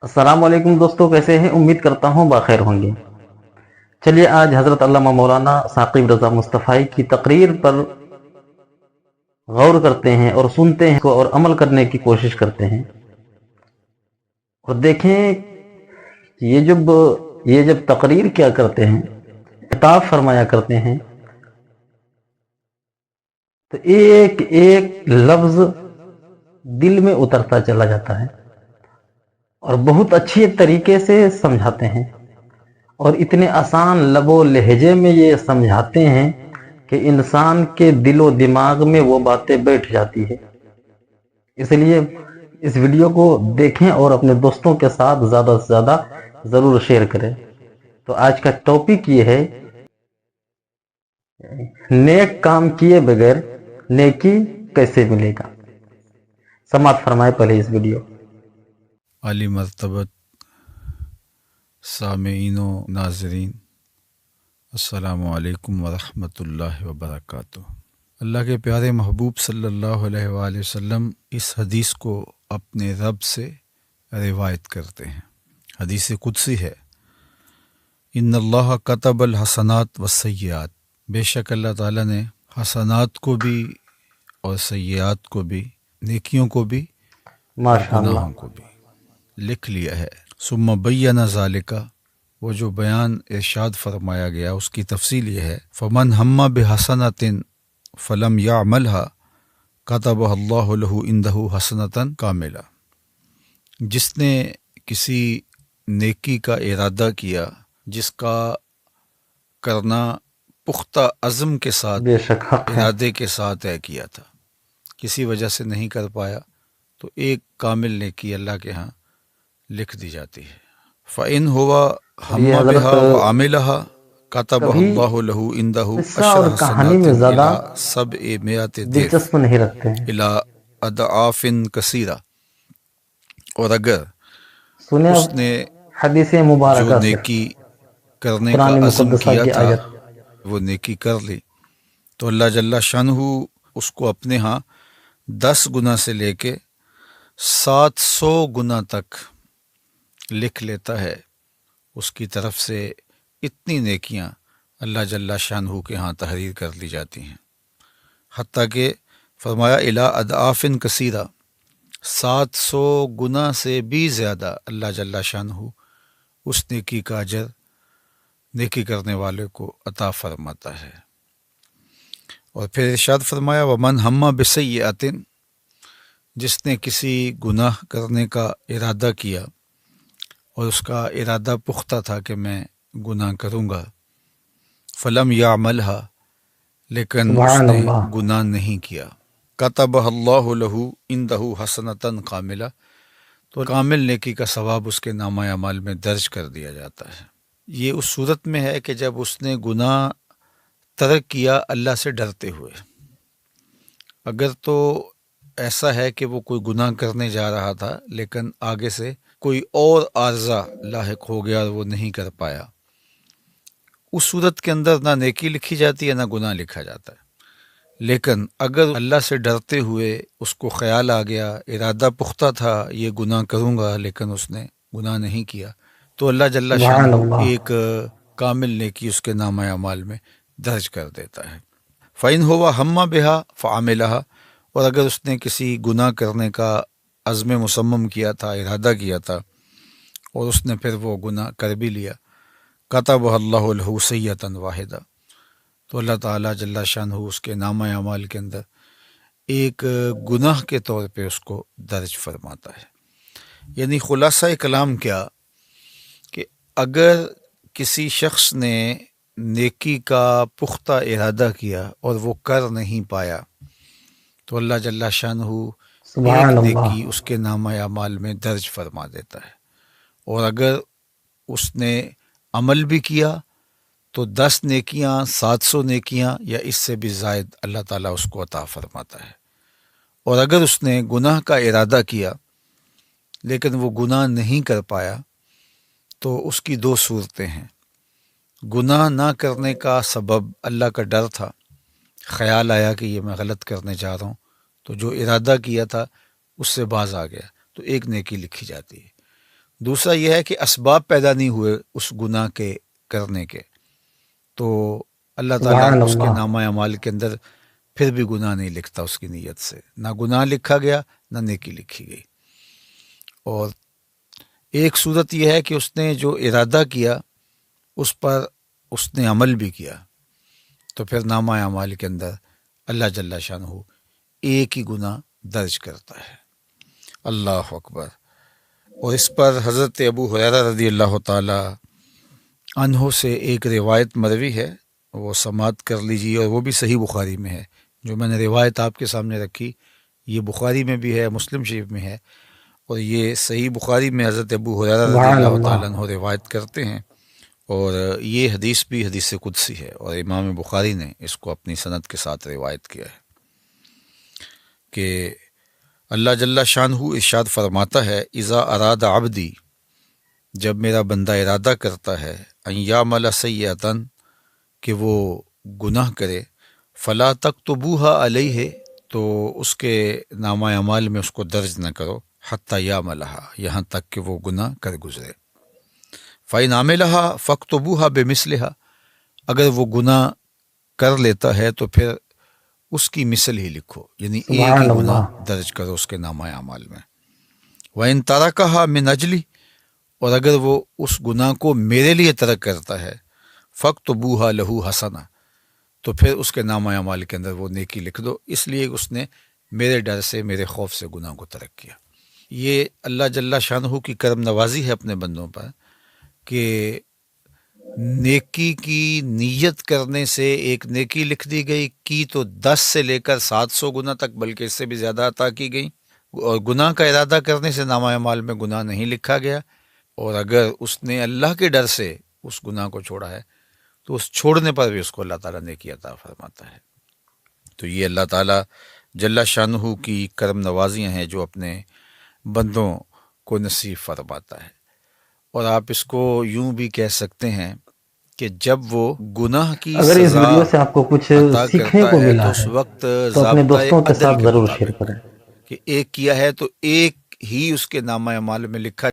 السلام علیکم دوستو، کیسے ہیں؟ امید کرتا ہوں باخیر ہوں گے۔ چلیے آج حضرت علامہ مولانا ثاقب رضا مصطفی کی تقریر پر غور کرتے ہیں اور سنتے ہیں اور عمل کرنے کی کوشش کرتے ہیں، اور دیکھیں یہ جب تقریر کیا کرتے ہیں، خطاب فرمایا کرتے ہیں، تو ایک ایک لفظ دل میں اترتا چلا جاتا ہے اور بہت اچھے طریقے سے سمجھاتے ہیں، اور اتنے آسان لب و لہجے میں یہ سمجھاتے ہیں کہ انسان کے دل و دماغ میں وہ باتیں بیٹھ جاتی ہے۔ اس لیے اس ویڈیو کو دیکھیں اور اپنے دوستوں کے ساتھ زیادہ سے زیادہ ضرور شیئر کریں۔ تو آج کا ٹاپک یہ ہے، نیک کام کیے بغیر نیکی کیسے ملے گا؟ سماعت فرمائے پہلے اس ویڈیو۔ عالی مرتبت سامعین و ناظرین، السلام علیکم ورحمۃ اللہ وبرکاتہ۔ اللہ کے پیارے محبوب صلی اللہ علیہ وآلہ وسلم اس حدیث کو اپنے رب سے روایت کرتے ہیں۔ حدیث قدسی ہے، ان اللہ کتب الحسنات والسیئات، بے شک اللہ تعالیٰ نے حسنات کو بھی اور سیئات کو بھی، نیکیوں کو بھی اور ماشاءاللہ، گناہوں کو بھی لکھ لیا ہے۔ ثم بین ذالک، وہ جو بیان ارشاد فرمایا گیا اس کی تفصیل یہ ہے، فمن ہم بحسنۃ فلم یعملھا کتبہ اللہ لہ عندہ حسنۃ کاملہ، جس نے کسی نیکی کا ارادہ کیا جس کا کرنا پختہ عزم کے ساتھ، بے شک حق ہے۔ ارادے کے ساتھ طے کیا تھا، کسی وجہ سے نہیں کر پایا، تو ایک کامل نیکی اللہ کے ہاں لکھ دی جاتی ہے۔ فَإِنْ هُوَ اور یہ ہَمَّ حضرت بِهَا وَعَمِلَهَا كَتَبَهَ کبھی اللَّهُ لَهُ عِنْدَهُ قصہ اور عَشْرَ کہانی میں حَسَنَاتٍ زیادہ إِلَى 700 ضِعْفٍ دلچسپ نہیں رکھتے ہیں۔ إِلَى أَضْعَافٍ كَثِيرَةٍ، اور اگر سنیں اس اب نے حدیث جو مبارکہ سے، نیکی کرنے کا قرآن عزم مقدسہ کیا کی تھا آیت۔ وہ نیکی کر لی، تو اللہ جل شانہ اس کو اپنے ہاں 10 گنا سے لے کے 700 گنا تک لکھ لیتا ہے۔ اس کی طرف سے اتنی نیکیاں اللہ جل شانہ کے ہاں تحریر کر لی جاتی ہیں، حتیٰ کہ فرمایا الی اضعاف کثیرہ، 700 گنا سے بھی زیادہ اللہ جل شانہ اس نیکی کا اجر نیکی کرنے والے کو عطا فرماتا ہے۔ اور پھر ارشاد فرمایا ومن ہم بسیئۃ، جس نے کسی گناہ کرنے کا ارادہ کیا اور اس کا ارادہ پختہ تھا کہ میں گناہ کروں گا، فلم یعملھا، لیکن اس سبحان نے اللہ۔ گناہ نہیں کیا، کتبہ اللہ لہ عندہ حسنۃ کاملہ، تو کامل نیکی کا ثواب اس کے نامہ اعمال میں درج کر دیا جاتا ہے۔ یہ اس صورت میں ہے کہ جب اس نے گناہ ترک کیا اللہ سے ڈرتے ہوئے۔ اگر تو ایسا ہے کہ وہ کوئی گناہ کرنے جا رہا تھا لیکن آگے سے کوئی اور عارضہ لاحق ہو گیا اور وہ نہیں کر پایا، اس صورت کے اندر نہ نیکی لکھی جاتی ہے نہ گناہ لکھا جاتا ہے۔ لیکن اگر اللہ سے ڈرتے ہوئے اس کو خیال آ گیا، ارادہ پختہ تھا یہ گناہ کروں گا، لیکن اس نے گناہ نہیں کیا، تو اللہ جل سبحان شانہ اللہ۔ ایک کامل نیکی اس کے نامہ اعمال میں درج کر دیتا ہے۔ فَإِنْ هُوَ ہَمَّ بِهَا فَعَمِلَهَا، اور اگر اس نے کسی گناہ کرنے کا عزم مصمم کیا تھا، ارادہ کیا تھا، اور اس نے پھر وہ گناہ کر بھی لیا، کتبہ اللہ لہ سیئۃ واحدہ، تو اللہ تعالیٰ جل شانہ اس کے نامہ اعمال کے اندر ایک گناہ کے طور پہ اس کو درج فرماتا ہے۔ یعنی خلاصہ کلام کیا کہ اگر کسی شخص نے نیکی کا پختہ ارادہ کیا اور وہ کر نہیں پایا، تو اللہ جل شانہ ایک سبحان اللہ۔ نیکی اس کے نامہ اعمال میں درج فرما دیتا ہے، اور اگر اس نے عمل بھی کیا تو 10 نیکیاں، 700 نیکیاں یا اس سے بھی زائد اللہ تعالیٰ اس کو عطا فرماتا ہے۔ اور اگر اس نے گناہ کا ارادہ کیا لیکن وہ گناہ نہیں کر پایا، تو اس کی 2 صورتیں ہیں۔ گناہ نہ کرنے کا سبب اللہ کا ڈر تھا، خیال آیا کہ یہ میں غلط کرنے جا رہا ہوں، تو جو ارادہ کیا تھا اس سے باز آ گیا، تو ایک نیکی لکھی جاتی ہے۔ دوسرا یہ ہے کہ اسباب پیدا نہیں ہوئے اس گناہ کے کرنے کے، تو اللہ تعالیٰ سبحان اس کے اللہ، نامہ اعمال کے اندر پھر بھی گناہ نہیں لکھتا اس کی نیت سے، نہ گناہ لکھا گیا نہ نیکی لکھی گئی۔ اور ایک صورت یہ ہے کہ اس نے جو ارادہ کیا اس پر اس نے عمل بھی کیا، تو پھر نامہ اعمال کے اندر اللہ جل شانہ ایک ہی گناہ درج کرتا ہے۔ اللہ اکبر۔ اور اس پر حضرت ابو ہریرہ رضی اللہ تعالی عنہ سے ایک روایت مروی ہے، وہ سماعت کر لیجیے، اور وہ بھی صحیح بخاری میں ہے۔ جو میں نے روایت آپ کے سامنے رکھی یہ بخاری میں بھی ہے، مسلم شریف میں ہے، اور یہ صحیح بخاری میں حضرت ابو ہریرہ رضی سبحان اللہ اللہ، تعالیٰ عنہ روایت کرتے ہیں، اور یہ حدیث بھی حدیث قدسی ہے، اور امام بخاری نے اس کو اپنی سند کے ساتھ روایت کیا ہے کہ اللہ جل شانہ ارشاد فرماتا ہے، اذا اراد عبدی، جب میرا بندہ ارادہ کرتا ہے، ان یعمل سیئۃ، کہ وہ گناہ کرے، فلا تکتبوها علیہ، تو اس کے نامہ اعمال میں اس کو درج نہ کرو، حتی یعملھا، یہاں تک کہ وہ گناہ کر گزرے۔ فإن عملھا فاکتبوها بمثلھا، اگر وہ گناہ کر لیتا ہے تو پھر اس کی مثل ہی لکھو، یعنی ایک ہی سبحان گناہ اللہ، درج کرو اس کے نامہ اعمال میں۔ وإن ترکھا من اجلی، اور اگر وہ اس گناہ کو میرے لیے ترک کرتا ہے، فاکتبوها لہ حسنہ، تو پھر اس کے نامہ اعمال کے اندر وہ نیکی لکھ دو، اس لیے اس نے میرے ڈر سے، میرے خوف سے گناہ کو ترک کیا۔ یہ اللہ جل شانہ کی کرم نوازی ہے اپنے بندوں پر کہ نیکی کی نیت کرنے سے ایک نیکی لکھ دی گئی، کی تو 10 سے لے کر 700 گنا تک، بلکہ اس سے بھی زیادہ عطا کی گئی، اور گناہ کا ارادہ کرنے سے نامہ اعمال میں گناہ نہیں لکھا گیا، اور اگر اس نے اللہ کے ڈر سے اس گناہ کو چھوڑا ہے تو اس چھوڑنے پر بھی اس کو اللہ تعالیٰ نیکی عطا فرماتا ہے۔ تو یہ اللہ تعالیٰ جل شانہ کی کرم نوازیاں ہیں جو اپنے بندوں کو نصیب فرماتا ہے۔ اور آپ اس کو یوں بھی کہہ سکتے ہیں کہ جب وہ گناہ کی اگر اس سزا ویڈیو سے آپ کو کچھ عطا سیکھنے کرتا کو ہے ملا تو اس ہے وقت تو اپنے ضابطۂ دوستوں کے عدل ساتھ کے ضرور شیئر مطابق کریں۔ کہ ایک کیا ہے تو ایک ہی اس کے نامہ اعمال میں لکھا